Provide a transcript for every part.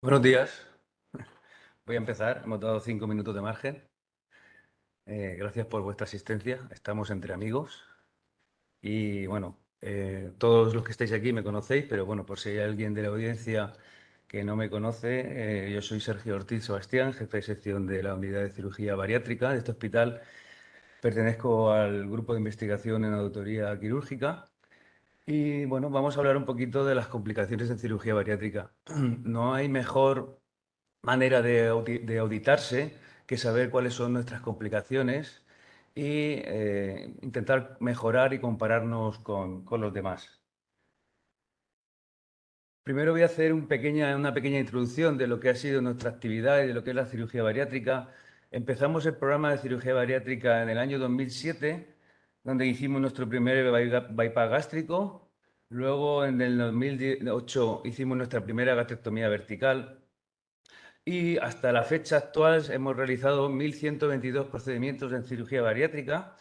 Buenos días. Voy a empezar. Hemos dado 5 minutos de margen. Gracias por vuestra asistencia. Estamos entre amigos. Y bueno, todos los que estáis aquí me conocéis, pero bueno, por si hay alguien de la audiencia que no me conoce, yo soy Sergio Ortiz Sebastián, jefe de sección de la Unidad de Cirugía Bariátrica de este hospital. Pertenezco al grupo de investigación en auditoría quirúrgica. Y bueno, vamos a hablar un poquito de las complicaciones en cirugía bariátrica. No hay mejor manera de auditarse que saber cuáles son nuestras complicaciones y intentar mejorar y compararnos con los demás. Primero voy a hacer una pequeña introducción de lo que ha sido nuestra actividad y de lo que es la cirugía bariátrica. Empezamos el programa de cirugía bariátrica en el año 2007, donde hicimos nuestro primer bypass gástrico. Luego, en el 2008, hicimos nuestra primera gastrectomía vertical. Y hasta la fecha actual hemos realizado 1.122 procedimientos en cirugía bariátrica,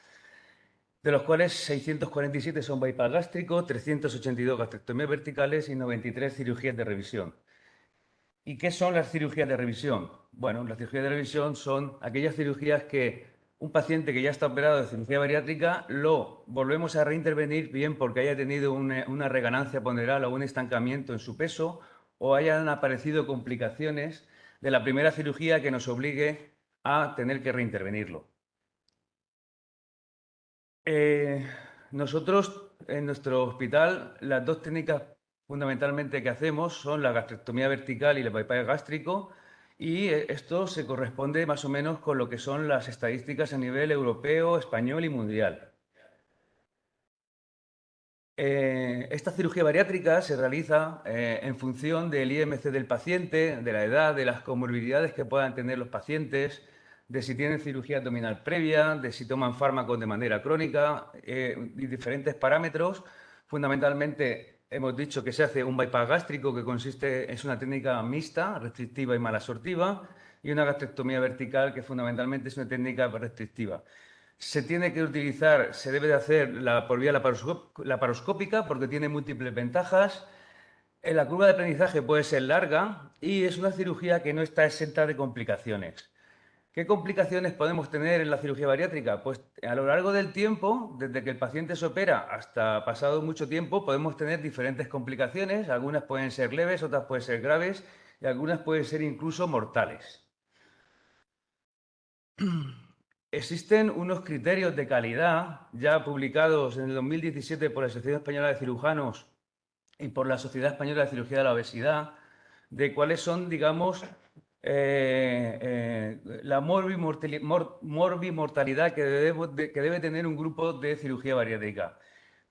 de los cuales 647 son bypass gástrico, 382 gastrectomías verticales y 93 cirugías de revisión. ¿Y qué son las cirugías de revisión? Bueno, las cirugías de revisión son aquellas cirugías que un paciente que ya está operado de cirugía bariátrica lo volvemos a reintervenir bien porque haya tenido una reganancia ponderal o un estancamiento en su peso o hayan aparecido complicaciones de la primera cirugía que nos obligue a tener que reintervenirlo. Eh, Nosotros en nuestro hospital las dos técnicas fundamentalmente que hacemos son la gastrectomía vertical y el bypass gástrico y esto se corresponde más o menos con lo que son las estadísticas a nivel europeo, español y mundial. Esta cirugía bariátrica se realiza en función del IMC del paciente, de la edad, de las comorbilidades que puedan tener los pacientes, de si tienen cirugía abdominal previa, de si toman fármacos de manera crónica y diferentes parámetros. Fundamentalmente hemos dicho que se hace un bypass gástrico que es una técnica mixta, restrictiva y malasortiva, y una gastrectomía vertical que fundamentalmente es una técnica restrictiva. Se tiene que utilizar, se debe de hacer por vía laparoscópica porque tiene múltiples ventajas. La curva de aprendizaje puede ser larga y es una cirugía que no está exenta de complicaciones. ¿Qué complicaciones podemos tener en la cirugía bariátrica? Pues a lo largo del tiempo, desde que el paciente se opera hasta pasado mucho tiempo, podemos tener diferentes complicaciones. Algunas pueden ser leves, otras pueden ser graves y algunas pueden ser incluso mortales. Existen unos criterios de calidad ya publicados en el 2017 por la Sociedad Española de Cirujanos y por la Sociedad Española de Cirugía de la Obesidad, de cuáles son, digamos, la morbimortalidad que debe tener un grupo de cirugía bariátrica.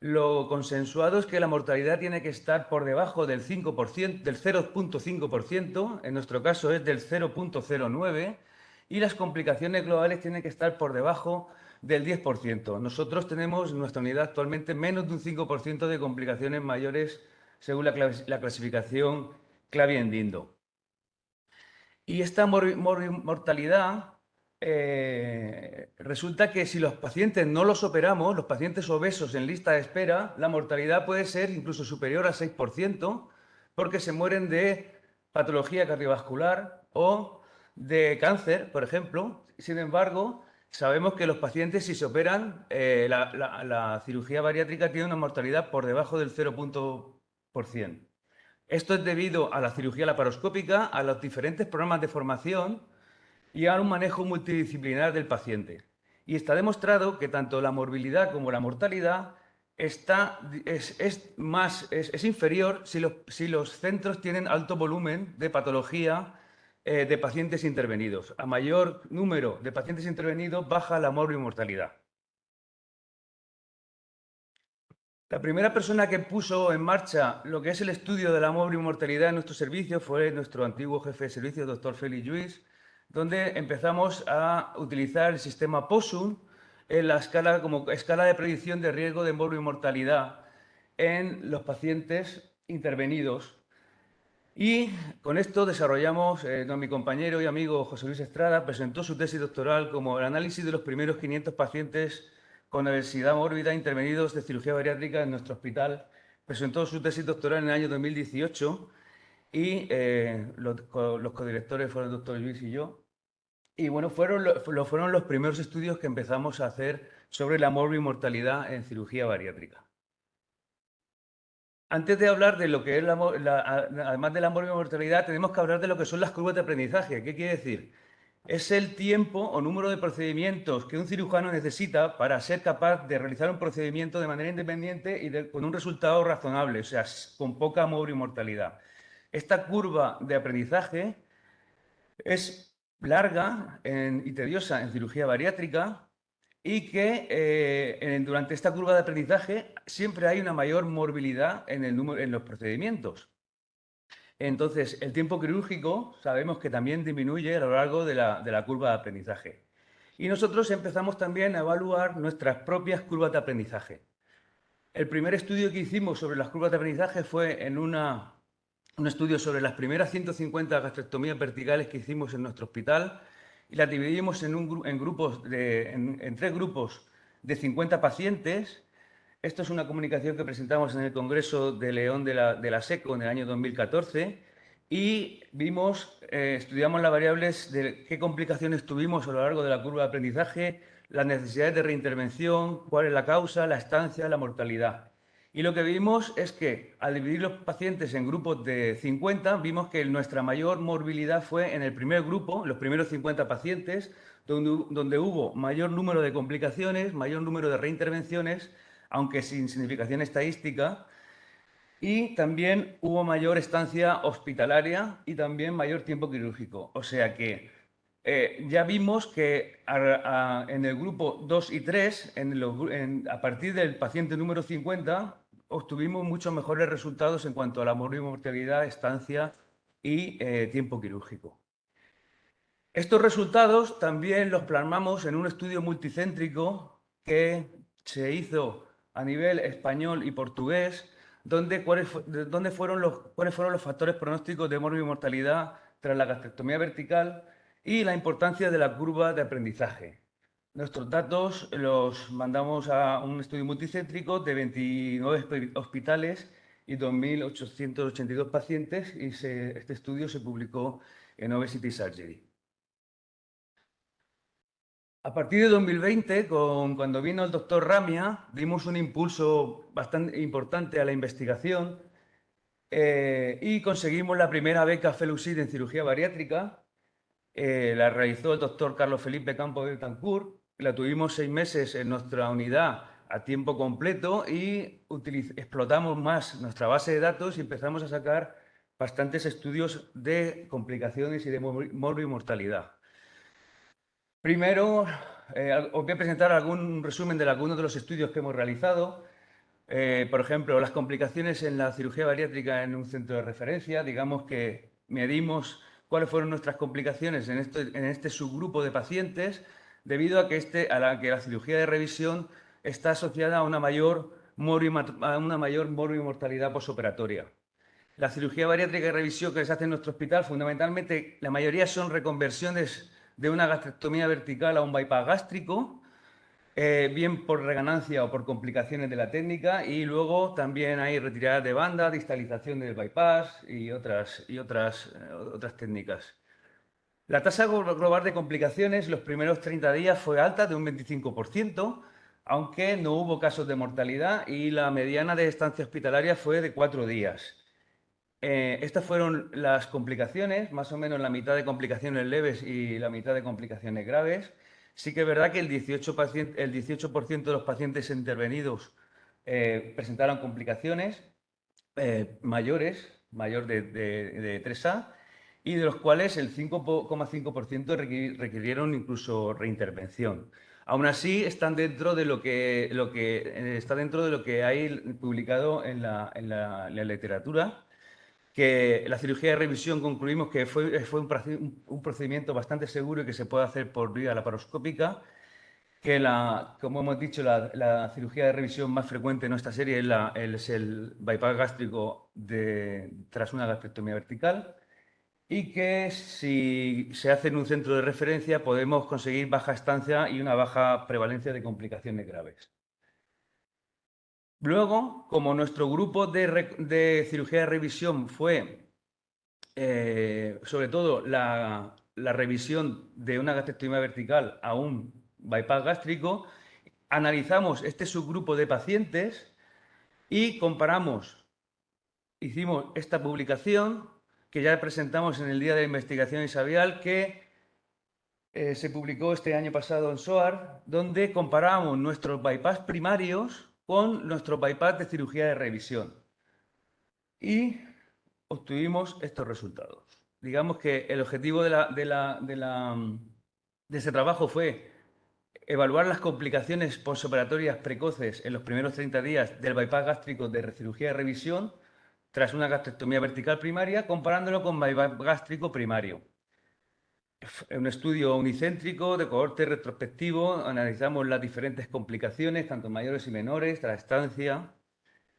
Lo consensuado es que la mortalidad tiene que estar por debajo del 5%, del 0,5%, en nuestro caso es del 0,09%, y las complicaciones globales tienen que estar por debajo del 10%. Nosotros tenemos en nuestra unidad actualmente menos de un 5% de complicaciones mayores según la clasificación Clavien-Dindo. Y esta mortalidad resulta que si los pacientes no los operamos, los pacientes obesos en lista de espera, la mortalidad puede ser incluso superior al 6% porque se mueren de patología cardiovascular o de cáncer, por ejemplo. Sin embargo, sabemos que los pacientes, si se operan, la cirugía bariátrica tiene una mortalidad por debajo del 0%. Esto es debido a la cirugía laparoscópica, a los diferentes programas de formación y a un manejo multidisciplinar del paciente. Y está demostrado que tanto la morbilidad como la mortalidad es inferior si los centros tienen alto volumen de patología de pacientes intervenidos. A mayor número de pacientes intervenidos, baja la morbimortalidad. La primera persona que puso en marcha lo que es el estudio de la morbimortalidad en nuestro servicio fue nuestro antiguo jefe de servicio, doctor Félix Lluís, donde empezamos a utilizar el sistema POSUM en la escala, como escala de predicción de riesgo de morbimortalidad en los pacientes intervenidos. Y con esto desarrollamos, mi compañero y amigo José Luis Estrada presentó su tesis doctoral como el análisis de los primeros 500 pacientes con obesidad mórbida intervenidos de cirugía bariátrica en nuestro hospital. Presentó su tesis doctoral en el año 2018 y los codirectores fueron el doctor Luis y yo. Y bueno, fueron los primeros estudios que empezamos a hacer sobre la morbimortalidad en cirugía bariátrica. Antes de hablar de lo que es además de la morbimortalidad, tenemos que hablar de lo que son las curvas de aprendizaje. ¿Qué quiere decir? Es el tiempo o número de procedimientos que un cirujano necesita para ser capaz de realizar un procedimiento de manera independiente y con un resultado razonable, o sea, con poca morbimortalidad. Esta curva de aprendizaje es larga y tediosa en cirugía bariátrica y que durante esta curva de aprendizaje siempre hay una mayor morbilidad en los procedimientos. Entonces, el tiempo quirúrgico sabemos que también disminuye a lo largo de la curva de aprendizaje. Y nosotros empezamos también a evaluar nuestras propias curvas de aprendizaje. El primer estudio que hicimos sobre las curvas de aprendizaje fue en un estudio sobre las primeras 150 gastrectomías verticales que hicimos en nuestro hospital y las dividimos en tres grupos de 50 pacientes. Esto es una comunicación que presentamos en el Congreso de León de la SECO en el año 2014 y estudiamos las variables de qué complicaciones tuvimos a lo largo de la curva de aprendizaje, las necesidades de reintervención, cuál es la causa, la estancia, la mortalidad. Y lo que vimos es que al dividir los pacientes en grupos de 50, vimos que nuestra mayor morbilidad fue en el primer grupo, los primeros 50 pacientes, donde hubo mayor número de complicaciones, mayor número de reintervenciones, aunque sin significación estadística, y también hubo mayor estancia hospitalaria y también mayor tiempo quirúrgico. O sea que ya vimos que en el grupo 2 y 3, a partir del paciente número 50, obtuvimos muchos mejores resultados en cuanto a la mortalidad, estancia y tiempo quirúrgico. Estos resultados también los plasmamos en un estudio multicéntrico que se hizo a nivel español y portugués, cuáles fueron los factores pronósticos de morbimortalidad tras la gastrectomía vertical y la importancia de la curva de aprendizaje. Nuestros datos los mandamos a un estudio multicéntrico de 29 hospitales y 2.882 pacientes y este estudio se publicó en Obesity Surgery. A partir de 2020, cuando vino el doctor Ramia, dimos un impulso bastante importante a la investigación y conseguimos la primera beca Felusid en cirugía bariátrica. La realizó el doctor Carlos Felipe Campos de Betancourt. La tuvimos 6 meses en nuestra unidad a tiempo completo y explotamos más nuestra base de datos y empezamos a sacar bastantes estudios de complicaciones y de morbimortalidad. Primero, os voy a presentar algún resumen de algunos de los estudios que hemos realizado. Por ejemplo, las complicaciones en la cirugía bariátrica en un centro de referencia. Digamos que medimos cuáles fueron nuestras complicaciones en este subgrupo de pacientes, debido a que la cirugía de revisión está asociada a una mayor morbimortalidad posoperatoria. La cirugía bariátrica de revisión que se hace en nuestro hospital, fundamentalmente, la mayoría son reconversiones de una gastrectomía vertical a un bypass gástrico, bien por reganancia o por complicaciones de la técnica, y luego también hay retirada de banda, distalización del bypass y otras técnicas. La tasa global de complicaciones los primeros 30 días fue alta, de un 25%, aunque no hubo casos de mortalidad y la mediana de estancia hospitalaria fue de 4 días. Estas fueron las complicaciones, más o menos la mitad de complicaciones leves y la mitad de complicaciones graves. Sí que es verdad que el 18% de los pacientes intervenidos presentaron complicaciones mayor de 3A, y de los cuales el 5,5% requirieron incluso reintervención. Aún así, están dentro de lo que está dentro de lo que hay publicado en la literatura, que la cirugía de revisión concluimos que fue un procedimiento bastante seguro y que se puede hacer por vía laparoscópica, que como hemos dicho, la cirugía de revisión más frecuente en nuestra serie es el bypass gástrico tras una gastrectomía vertical, y que si se hace en un centro de referencia podemos conseguir baja estancia y una baja prevalencia de complicaciones graves. Luego, como nuestro grupo de cirugía de revisión fue sobre todo la revisión de una gastrectomía vertical a un bypass gástrico. Analizamos este subgrupo de pacientes y comparamos. Hicimos esta publicación que ya presentamos en el Día de Investigación Isabial, que se publicó este año pasado en SOAR, donde comparamos nuestros bypass primarios con nuestros bypass de cirugía de revisión. Y obtuvimos estos resultados. Digamos que el objetivo de ese trabajo fue evaluar las complicaciones postoperatorias precoces en los primeros 30 días del bypass gástrico de cirugía de revisión tras una gastrectomía vertical primaria, comparándolo con bypass gástrico primario. En un estudio unicéntrico de cohorte retrospectivo analizamos las diferentes complicaciones, tanto mayores y menores, de la estancia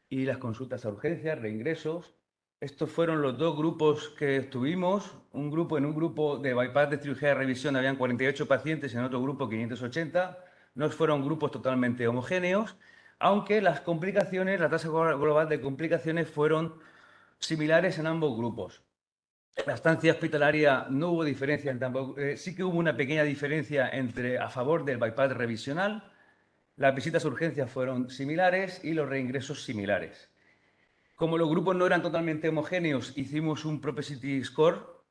y las consultas a urgencias, reingresos. Estos fueron los dos grupos que estuvimos. En un grupo de bypass de cirugía de revisión habían 48 pacientes, en otro grupo 580. No fueron grupos totalmente homogéneos, aunque las complicaciones, la tasa global de complicaciones fueron similares en ambos grupos. La estancia hospitalaria no hubo diferencia, sí que hubo una pequeña diferencia a favor del bypass revisional. Las visitas a urgencias fueron similares y los reingresos similares. Como los grupos no eran totalmente homogéneos, hicimos un propensity score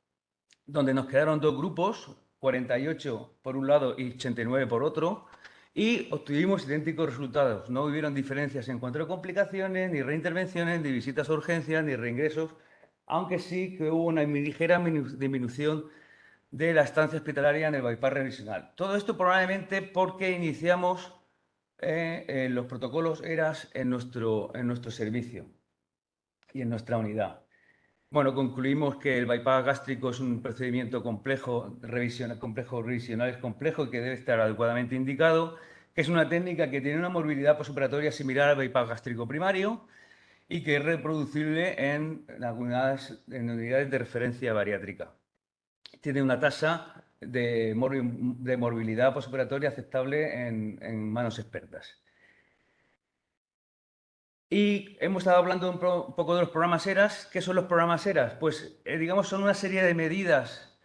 donde nos quedaron dos grupos, 48 por un lado y 89 por otro, y obtuvimos idénticos resultados. No hubieron diferencias en cuanto a complicaciones, ni reintervenciones, ni visitas a urgencias, ni reingresos, aunque sí que hubo una ligera disminución de la estancia hospitalaria en el bypass revisional. Todo esto probablemente porque iniciamos los protocolos ERAS en nuestro servicio y en nuestra unidad. Bueno, concluimos que el bypass gástrico es un procedimiento complejo revisional es complejo y que debe estar adecuadamente indicado, que es una técnica que tiene una morbilidad postoperatoria similar al bypass gástrico primario y que es reproducible en unidades de referencia bariátrica. Tiene una tasa de morbilidad postoperatoria aceptable en manos expertas. Y hemos estado hablando un poco de los programas ERAS. ¿Qué son los programas ERAS? Pues, digamos, son una serie de medidas,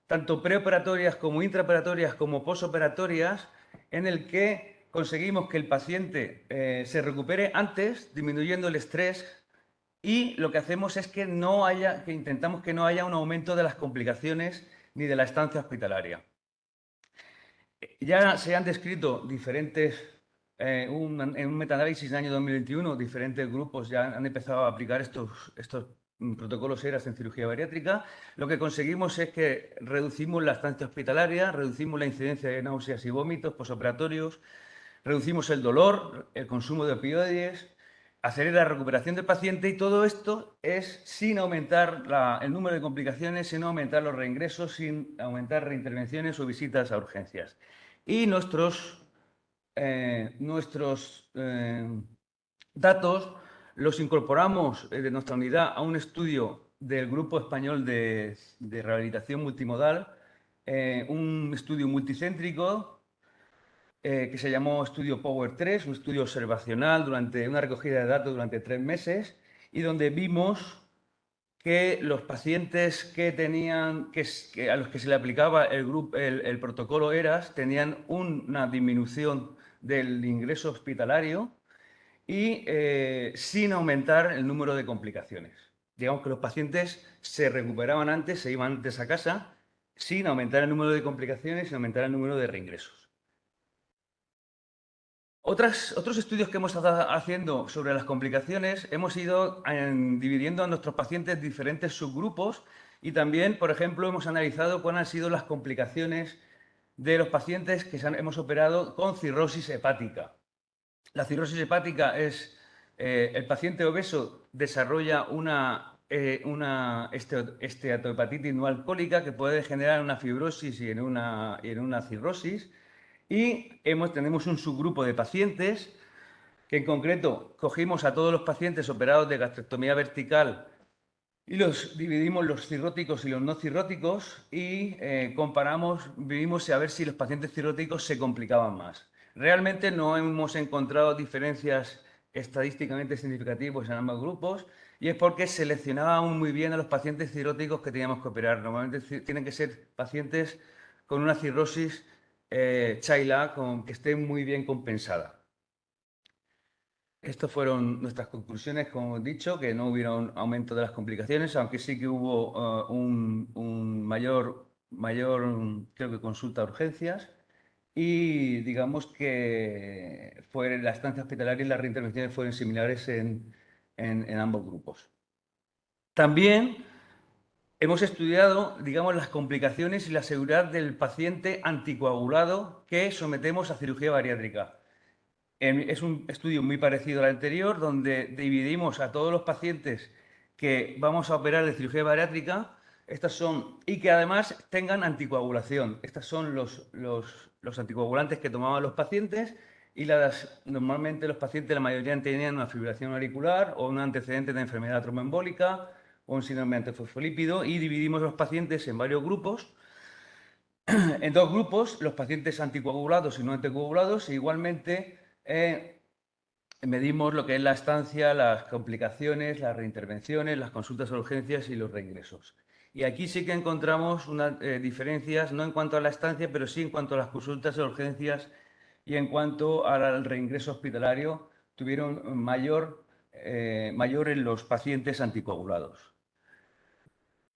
tanto preoperatorias como intraoperatorias como postoperatorias, en el que conseguimos que el paciente se recupere antes, disminuyendo el estrés, y lo que hacemos es que intentamos que no haya un aumento de las complicaciones ni de la estancia hospitalaria. Ya se han descrito en un metaanálisis del año 2021, diferentes grupos ya han empezado a aplicar estos protocolos ERAS en cirugía bariátrica. Lo que conseguimos es que reducimos la estancia hospitalaria, reducimos la incidencia de náuseas y vómitos posoperatorios, reducimos el dolor, el consumo de opioides, acelera la recuperación del paciente, y todo esto es sin aumentar el número de complicaciones, sin aumentar los reingresos, sin aumentar reintervenciones o visitas a urgencias. Y nuestros datos los incorporamos de nuestra unidad a un estudio del Grupo Español de Rehabilitación Multimodal, un estudio multicéntrico que se llamó Estudio Power 3, un estudio observacional durante una recogida de datos durante 3 meses, y donde vimos que los pacientes a los que se le aplicaba el protocolo ERAS tenían una disminución del ingreso hospitalario y sin aumentar el número de complicaciones. Digamos que los pacientes se recuperaban antes, se iban antes a casa, sin aumentar el número de complicaciones, sin aumentar el número de reingresos. Otros estudios que hemos estado haciendo sobre las complicaciones, hemos ido dividiendo a nuestros pacientes en diferentes subgrupos, y también, por ejemplo, hemos analizado cuáles han sido las complicaciones de los pacientes que hemos operado con cirrosis hepática. La cirrosis hepática es el paciente obeso desarrolla una esteatohepatitis no alcohólica que puede generar una fibrosis y en una cirrosis. Y tenemos un subgrupo de pacientes que, en concreto, cogimos a todos los pacientes operados de gastrectomía vertical y los dividimos, los cirróticos y los no cirróticos, y vimos a ver si los pacientes cirróticos se complicaban más. Realmente no hemos encontrado diferencias estadísticamente significativas en ambos grupos, y es porque seleccionábamos muy bien a los pacientes cirróticos que teníamos que operar. Normalmente tienen que ser pacientes con una cirrosis Chaila que esté muy bien compensada. Estas fueron nuestras conclusiones, como he dicho, que no hubiera un aumento de las complicaciones, aunque sí que hubo un mayor, creo que consulta a urgencias, y digamos que la estancia hospitalaria y las reintervenciones fueron similares en ambos grupos. También hemos estudiado, digamos, las complicaciones y la seguridad del paciente anticoagulado que sometemos a cirugía bariátrica. Es un estudio muy parecido al anterior, donde dividimos a todos los pacientes que vamos a operar de cirugía bariátrica, y que además tengan anticoagulación. Estos son los anticoagulantes que tomaban los pacientes y normalmente los pacientes, la mayoría tenían una fibrilación auricular o un antecedente de enfermedad tromboembólica o un síndrome antifosfolípido, y dividimos los pacientes en varios grupos. En dos grupos, los pacientes anticoagulados y no anticoagulados, e igualmente medimos lo que es la estancia, las complicaciones, las reintervenciones, las consultas a urgencias y los reingresos. Y aquí sí que encontramos unas diferencias, no en cuanto a la estancia, pero sí en cuanto a las consultas a urgencias y en cuanto al reingreso hospitalario, tuvieron mayor en los pacientes anticoagulados.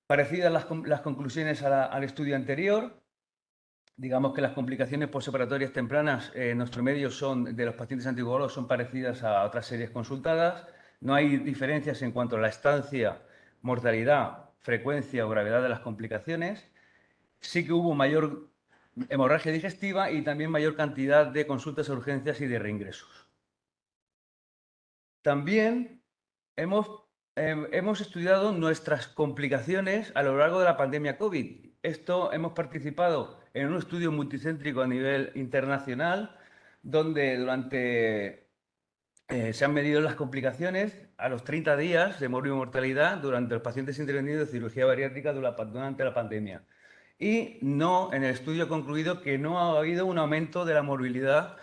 Parecidas las conclusiones al estudio anterior. Digamos que las complicaciones posoperatorias tempranas en nuestro medio de los pacientes anticoagulados son parecidas a otras series consultadas. No hay diferencias en cuanto a la estancia, mortalidad, frecuencia o gravedad de las complicaciones. Sí que hubo mayor hemorragia digestiva y también mayor cantidad de consultas a urgencias y de reingresos. También hemos estudiado nuestras complicaciones a lo largo de la pandemia COVID. Hemos participado en un estudio multicéntrico a nivel internacional, donde se han medido las complicaciones a los 30 días de mortalidad durante los pacientes intervenidos de cirugía bariátrica durante la pandemia. Y en el estudio ha concluido que no ha habido un aumento de la morbilidad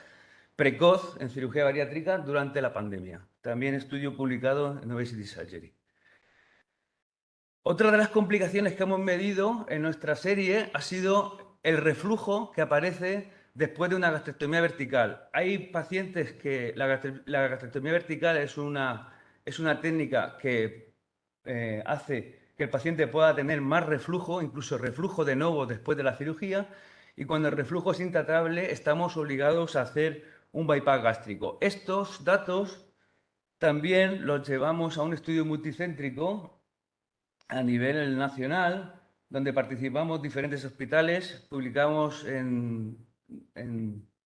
precoz en cirugía bariátrica durante la pandemia. También estudio publicado en Obesity Surgery. Otra de las complicaciones que hemos medido en nuestra serie ha sido el reflujo que aparece después de una gastrectomía vertical. Hay pacientes que la gastrectomía vertical es una técnica que hace que el paciente pueda tener más reflujo, incluso reflujo de nuevo después de la cirugía, y cuando el reflujo es intratable estamos obligados a hacer un bypass gástrico. Estos datos también los llevamos a un estudio multicéntrico a nivel nacional, donde participamos diferentes hospitales. Publicamos en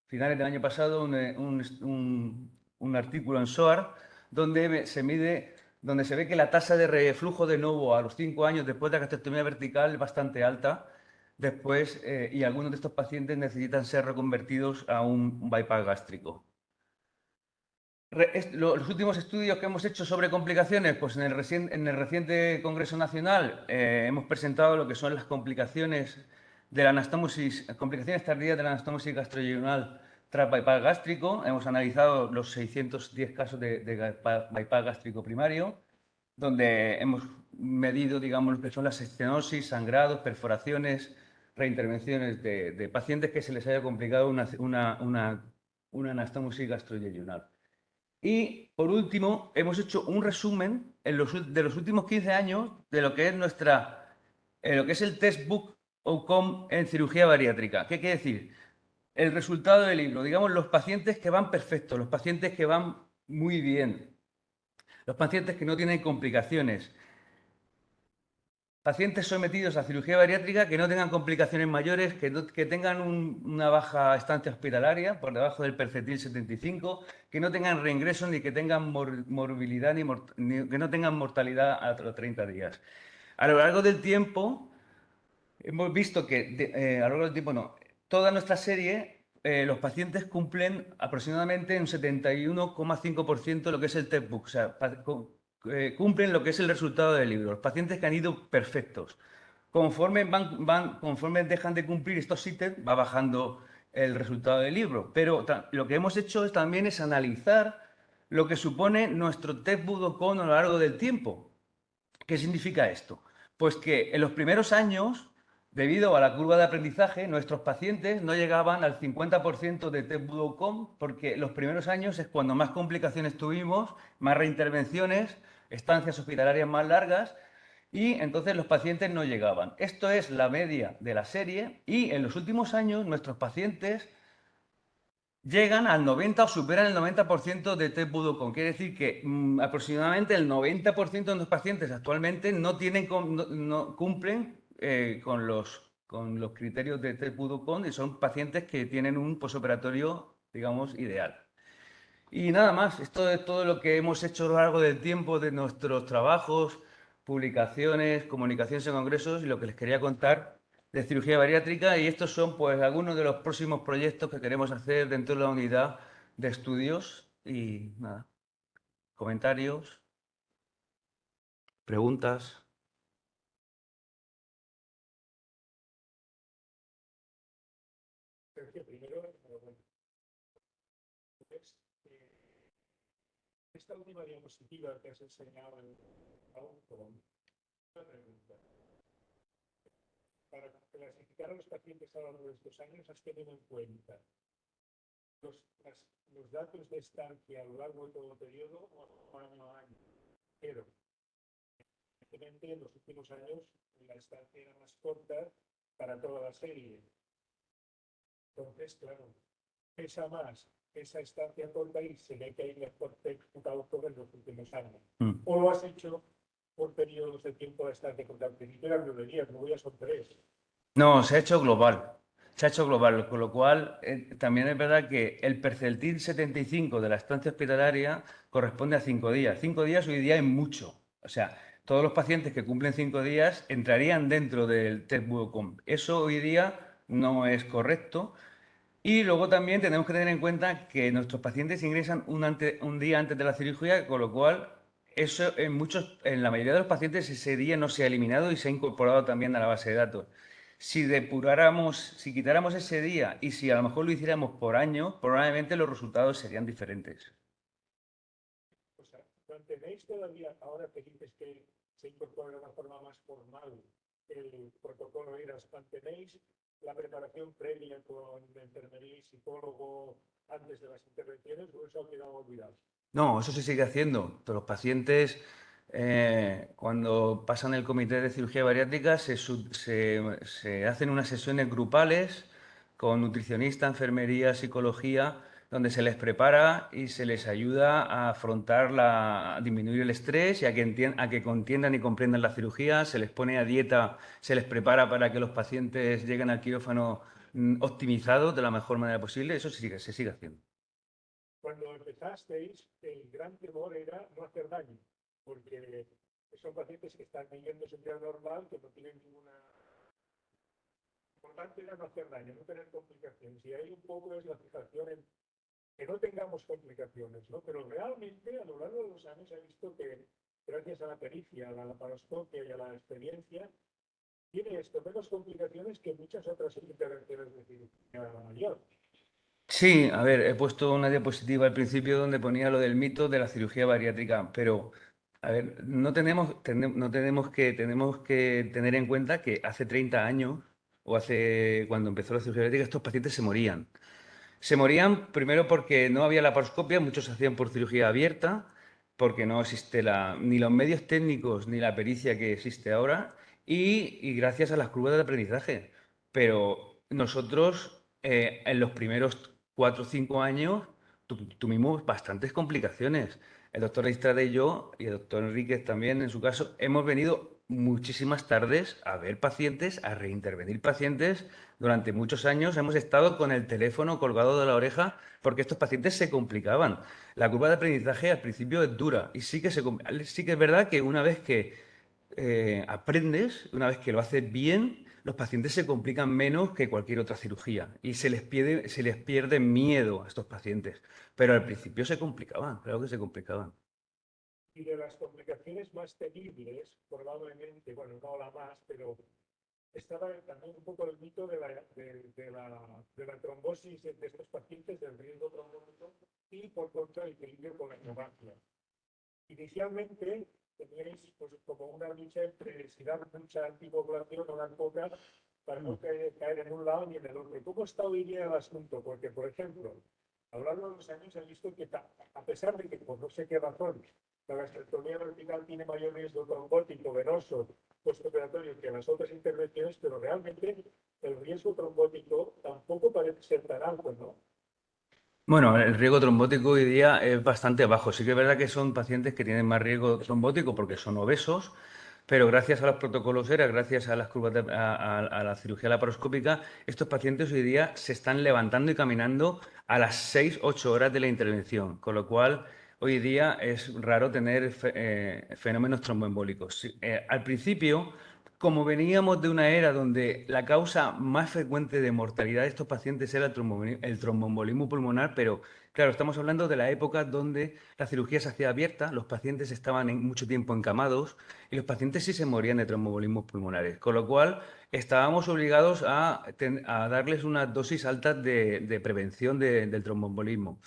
finales del año pasado un artículo en SOAR donde se ve que la tasa de reflujo de nuevo a los 5 años después de la gastrectomía vertical es bastante alta después, y algunos de estos pacientes necesitan ser reconvertidos a un bypass gástrico. Los últimos estudios que hemos hecho sobre complicaciones, pues en el reciente Congreso Nacional hemos presentado lo que son las complicaciones de la anastomosis, complicaciones tardías de la anastomosis gastrointestinal tras bypass gástrico. Hemos analizado los 610 casos de bypass gástrico primario, donde hemos medido, digamos, lo que son las estenosis, sangrados, perforaciones, reintervenciones de pacientes que se les haya complicado una anastomosis gastrointestinal. Y por último, hemos hecho un resumen de los últimos 15 años de lo que es lo que es el textbook outcome en cirugía bariátrica. ¿Qué quiere decir? El resultado del libro, digamos, los pacientes que van perfectos, los pacientes que van muy bien, los pacientes que no tienen complicaciones, pacientes sometidos a cirugía bariátrica que no tengan complicaciones mayores, que tengan una baja estancia hospitalaria por debajo del percentil 75, que no tengan reingreso ni que tengan morbilidad ni que no tengan mortalidad a los 30 días. A lo largo del tiempo, hemos visto que, a lo largo del tiempo no, toda nuestra serie, los pacientes cumplen aproximadamente un 71,5% de lo que es el textbook, o sea, cumplen lo que es el resultado del libro. Los pacientes que han ido perfectos. Conforme dejan de cumplir estos ítems, va bajando el resultado del libro. Pero lo que hemos hecho también es analizar lo que supone nuestro textbook outcome a lo largo del tiempo. ¿Qué significa esto? Pues que en los primeros años, debido a la curva de aprendizaje, nuestros pacientes no llegaban al 50% de TEP-Budocom porque los primeros años es cuando más complicaciones tuvimos, más reintervenciones, estancias hospitalarias más largas y entonces los pacientes no llegaban. Esto es la media de la serie y en los últimos años nuestros pacientes llegan al 90 o superan el 90% de TEP-Budocom. Quiere decir que aproximadamente el 90% de los pacientes actualmente no, tienen, no cumplen con los criterios de TEP-Budocom y son pacientes que tienen un posoperatorio, digamos, ideal. Y nada más, esto es todo lo que hemos hecho a lo largo del tiempo de nuestros trabajos, publicaciones, comunicaciones en congresos y lo que les quería contar de cirugía bariátrica. Y estos son pues algunos de los próximos proyectos que queremos hacer dentro de la unidad de estudios. Y nada, comentarios, preguntas. Sergio, primero, esta última diapositiva que has enseñado en PowerPoint, una pregunta. Para clasificar a los pacientes a lo largo de estos años, has tenido en cuenta los, los datos de estancia a lo largo de todo el periodo o año a año. Pero, evidentemente, en los últimos años la estancia era más corta para toda la serie. Entonces, claro, pesa más esa estancia corta y se ve que hay mejor ejecutado todo en los últimos años. O lo has hecho por periodos de tiempo de estancia corta. Al principio eran 9 días, luego ya son 3. No, se ha hecho global. Se ha hecho global, con lo cual también es verdad que el percentil 75 de la estancia hospitalaria corresponde a 5 días. 5 días hoy día es mucho. O sea, todos los pacientes que cumplen 5 días entrarían dentro del TEP-Budocom. Eso hoy día no es correcto. Y luego también tenemos que tener en cuenta que nuestros pacientes ingresan un día antes de la cirugía, con lo cual eso en la mayoría de los pacientes ese día no se ha eliminado y se ha incorporado también a la base de datos. Si depuráramos, si quitáramos ese día y si a lo mejor lo hiciéramos por año, probablemente los resultados serían diferentes. O sea, ¿mantenéis todavía, ahora que dices que se incorpora de una forma más formal el protocolo IRAS, mantenéis la preparación previa con enfermería y psicólogo antes de las intervenciones o eso ha quedado olvidado? No, eso se sigue haciendo. Todos los pacientes, cuando pasan el comité de cirugía bariátrica, se hacen unas sesiones grupales con nutricionista, enfermería, psicología, donde se les prepara y se les ayuda a a disminuir el estrés y a que contiendan y comprendan la cirugía. Se les pone a dieta, se les prepara para que los pacientes lleguen al quirófano optimizados de la mejor manera posible. Eso se sigue haciendo. Cuando empezasteis, el gran temor era no hacer daño, porque son pacientes que están viviendo su vida normal, que no tienen ninguna... Lo importante era no hacer daño, no tener complicaciones. Y ahí un poco es la fijación en que no tengamos complicaciones, ¿no? Pero realmente a lo largo de los años he visto que gracias a la pericia, a la laparoscopia y a la experiencia, tiene esto menos complicaciones que muchas otras intervenciones de cirugía mayor. Sí, a ver, he puesto una diapositiva al principio donde ponía lo del mito de la cirugía bariátrica, pero a ver, tenemos que tener en cuenta que hace 30 años o hace cuando empezó la cirugía bariátrica estos pacientes se morían. Se morían primero porque no había laparoscopia, muchos se hacían por cirugía abierta, porque no existe ni los medios técnicos ni la pericia que existe ahora, y gracias a las curvas de aprendizaje. Pero nosotros, en los primeros 4 o 5 años, tuvimos bastantes complicaciones. El doctor Eistrada y yo, y el doctor Enríquez también, en su caso, hemos venido muchísimas tardes a ver pacientes, a reintervenir pacientes. Durante muchos años hemos estado con el teléfono colgado de la oreja porque estos pacientes se complicaban. La curva de aprendizaje al principio es dura y sí que es verdad que una vez que aprendes, una vez que lo haces bien, los pacientes se complican menos que cualquier otra cirugía y se les pierde miedo a estos pacientes. Pero al principio se complicaban, claro que se complicaban. Y de las complicaciones más temibles, probablemente, bueno, no la más, pero estaba también un poco el mito de la trombosis de estos pacientes, del riesgo trombótico y por contra el equilibrio con la hemogracia. Inicialmente teníais pues, como una lucha entre si dar mucha antipoblación o dar poca para no caer en un lado ni en el otro. ¿Cómo está hoy día el asunto? Porque, por ejemplo, a lo largo de los años he visto que, a pesar de que, por no sé qué razón, la gastrectomía vertical tiene mayor riesgo trombótico, venoso, postoperatorio que las otras intervenciones, pero realmente el riesgo trombótico tampoco parece ser tan alto, ¿no? Bueno, el riesgo trombótico hoy día es bastante bajo. Sí que es verdad que son pacientes que tienen más riesgo trombótico porque son obesos, pero gracias a los protocolos ERA, gracias a las curvas a la cirugía laparoscópica, estos pacientes hoy día se están levantando y caminando a las 6-8 horas de la intervención, con lo cual hoy día es raro tener fenómenos tromboembólicos. Sí, al principio, como veníamos de una era donde la causa más frecuente de mortalidad de estos pacientes era el tromboembolismo pulmonar, pero claro, estamos hablando de la época donde la cirugía se hacía abierta, los pacientes estaban mucho tiempo encamados y los pacientes sí se morían de tromboembolismos pulmonares, con lo cual estábamos obligados a darles unas dosis altas de prevención del tromboembolismo.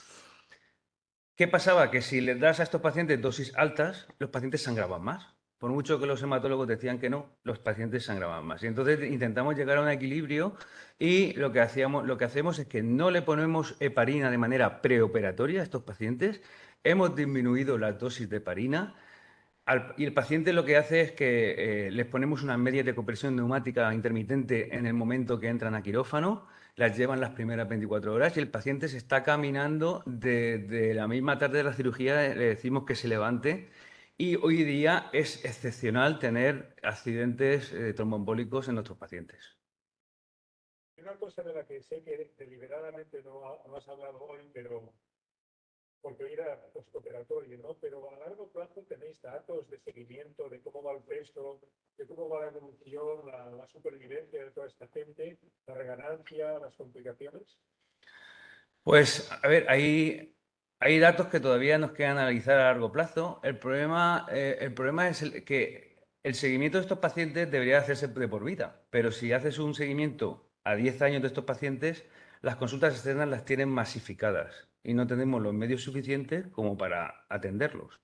¿Qué pasaba? Que si les das a estos pacientes dosis altas, los pacientes sangraban más. Por mucho que los hematólogos decían que no, los pacientes sangraban más. Y entonces intentamos llegar a un equilibrio y lo que hacemos es que no le ponemos heparina de manera preoperatoria a estos pacientes. Hemos disminuido las dosis de heparina y el paciente lo que hace es que les ponemos unas medias de compresión neumática intermitente en el momento que entran a quirófano, las llevan las primeras 24 horas y el paciente se está caminando de la misma tarde de la cirugía, le decimos que se levante y hoy día es excepcional tener accidentes tromboembólicos en nuestros pacientes. Una cosa de la que sé que deliberadamente no has hablado hoy, pero porque hoy era postoperatorio, ¿no? Pero a largo plazo tenéis datos de seguimiento de cómo va el peso, de cómo va la evolución, la supervivencia de toda esta gente, la reganancia, las complicaciones. Pues, a ver, hay datos que todavía nos quedan analizar a largo plazo. El problema es que el seguimiento de estos pacientes debería hacerse de por vida, pero si haces un seguimiento a 10 años de estos pacientes, las consultas externas las tienen masificadas y no tenemos los medios suficientes como para atenderlos.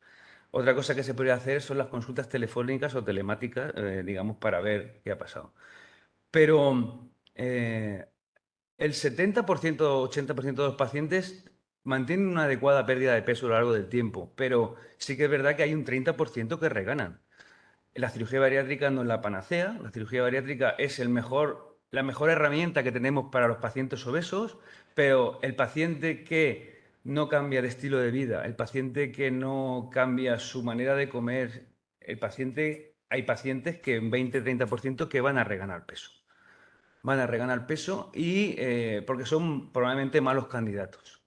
Otra cosa que se podría hacer son las consultas telefónicas o telemáticas, digamos, para ver qué ha pasado. Pero el 70% o 80% de los pacientes mantienen una adecuada pérdida de peso a lo largo del tiempo, pero sí que es verdad que hay un 30% que reganan. La cirugía bariátrica no es la panacea, la cirugía bariátrica es la mejor herramienta que tenemos para los pacientes obesos, pero el paciente que no cambia de estilo de vida, el paciente que no cambia su manera de comer, hay pacientes que un 20-30% que van a reganar peso. Van a reganar peso y porque son probablemente malos candidatos.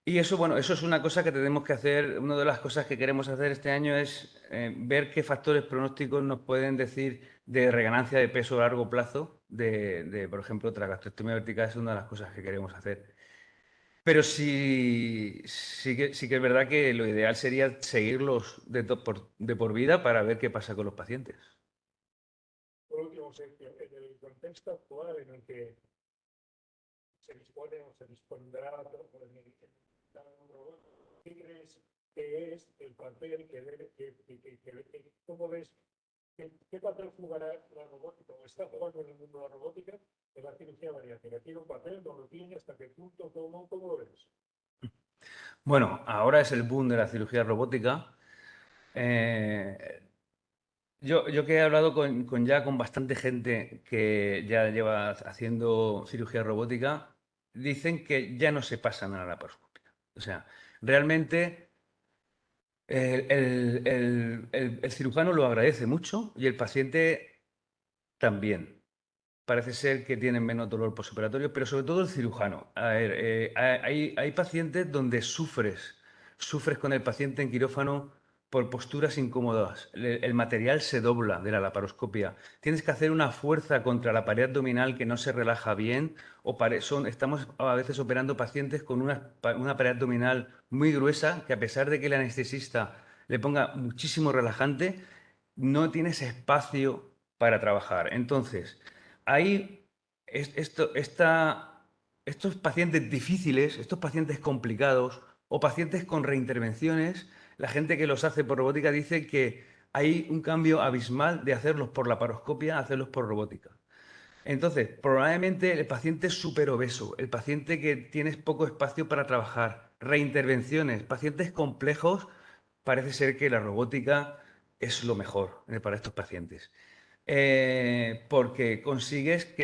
Y eso, bueno, eso es una cosa que tenemos que hacer. Una de las cosas que queremos hacer este año es ver qué factores pronósticos nos pueden decir de reganancia de peso a largo plazo, por ejemplo, otra gastrectomía vertical es una de las cosas que queremos hacer. Pero sí que es verdad que lo ideal sería seguirlos de por vida para ver qué pasa con los pacientes. Por último, Sergio, en el contexto actual en el que se dispone o se dispondrá un robot, ¿qué crees que es el papel que debe, cómo ves, qué papel jugará la robótica o está jugando en el mundo de la robótica en la cirugía bariátrica? ¿Tiene un papel? ¿No lo tiene? ¿Hasta qué punto? ¿Cómo lo ves? Bueno, ahora es el boom de la cirugía robótica. Eh, yo que he hablado con bastante gente que ya lleva haciendo cirugía robótica, dicen que ya no se pasan a la laparoscopia. O sea, realmente el cirujano lo agradece mucho y el paciente también. Parece ser que tienen menos dolor postoperatorio, pero sobre todo el cirujano. A ver, hay pacientes donde sufres con el paciente en quirófano por posturas incómodas. El material se dobla de la laparoscopia. Tienes que hacer una fuerza contra la pared abdominal que no se relaja bien. Estamos a veces operando pacientes con una pared abdominal muy gruesa que a pesar de que el anestesista le ponga muchísimo relajante, no tienes espacio para trabajar. Entonces, hay estos pacientes difíciles, estos pacientes complicados o pacientes con reintervenciones, la gente que los hace por robótica dice que hay un cambio abismal de hacerlos por laparoscopia a hacerlos por robótica. Entonces, probablemente el paciente es súper obeso, el paciente que tienes poco espacio para trabajar, reintervenciones, pacientes complejos, parece ser que la robótica es lo mejor para estos pacientes. Porque consigues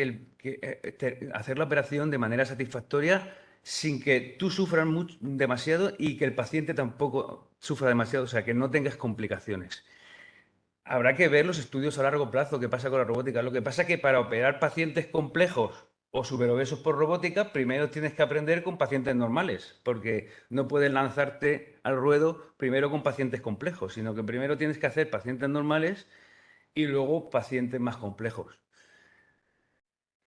hacer la operación de manera satisfactoria sin que tú sufras demasiado y que el paciente tampoco sufra demasiado, o sea, que no tengas complicaciones. Habrá que ver los estudios a largo plazo, qué pasa con la robótica. Lo que pasa es que para operar pacientes complejos o superobesos por robótica, primero tienes que aprender con pacientes normales, porque no puedes lanzarte al ruedo primero con pacientes complejos, sino que primero tienes que hacer pacientes normales y luego pacientes más complejos.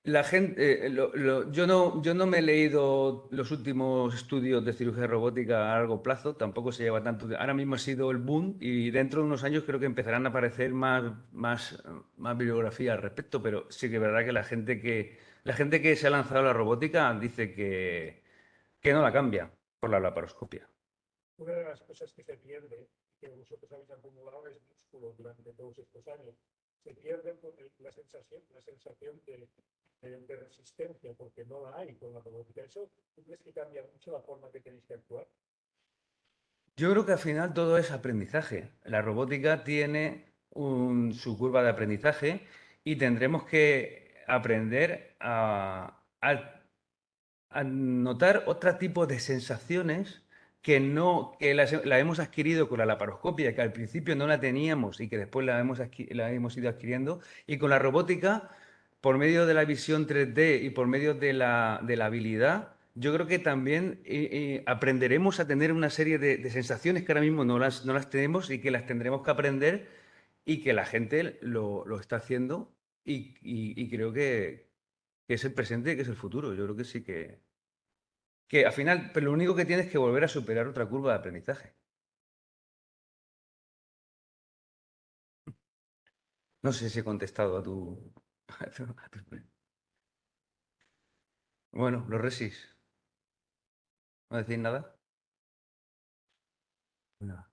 La gente, yo no me he leído los últimos estudios de cirugía robótica a largo plazo, tampoco se lleva tanto. Ahora mismo ha sido el boom y dentro de unos años creo que empezarán a aparecer más bibliografía al respecto, pero sí que es verdad que la gente que se ha lanzado a la robótica dice que no la cambia por la laparoscopia. Una de las cosas que se pierde, que vosotros habéis acumulado, es músculo durante todos estos años. Se pierde la sensación de resistencia, porque no la hay con la robótica. ¿Eso tú crees que cambia mucho la forma que tenéis que actuar? Yo creo que al final todo es aprendizaje. La robótica tiene su curva de aprendizaje y tendremos que aprender a notar otro tipo de sensaciones que no que la hemos adquirido con la laparoscopia, que al principio no la teníamos y que después la hemos ido adquiriendo. Y con la robótica, por medio de la visión 3D y por medio de la habilidad, yo creo que también aprenderemos a tener una serie de sensaciones que ahora mismo no las tenemos y que las tendremos que aprender y que la gente lo está haciendo y creo que es el presente y que es el futuro. Yo creo que sí que al final, pero lo único que tienes es que volver a superar otra curva de aprendizaje. No sé si he contestado a tu... Bueno, los resis. ¿No decís nada? No.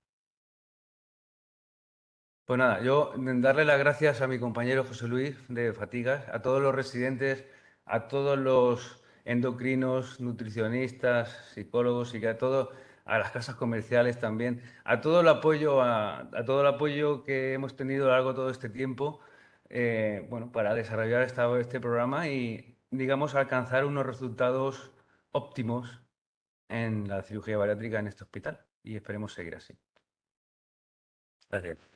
Pues nada, yo darle las gracias a mi compañero José Luis de Fatigas, a todos los residentes, a todos los endocrinos, nutricionistas, psicólogos y que a las casas comerciales también, a todo el apoyo, a todo el apoyo que hemos tenido a lo largo de todo este tiempo, bueno, para desarrollar este programa y, digamos, alcanzar unos resultados óptimos en la cirugía bariátrica en este hospital. Y esperemos seguir así. Gracias.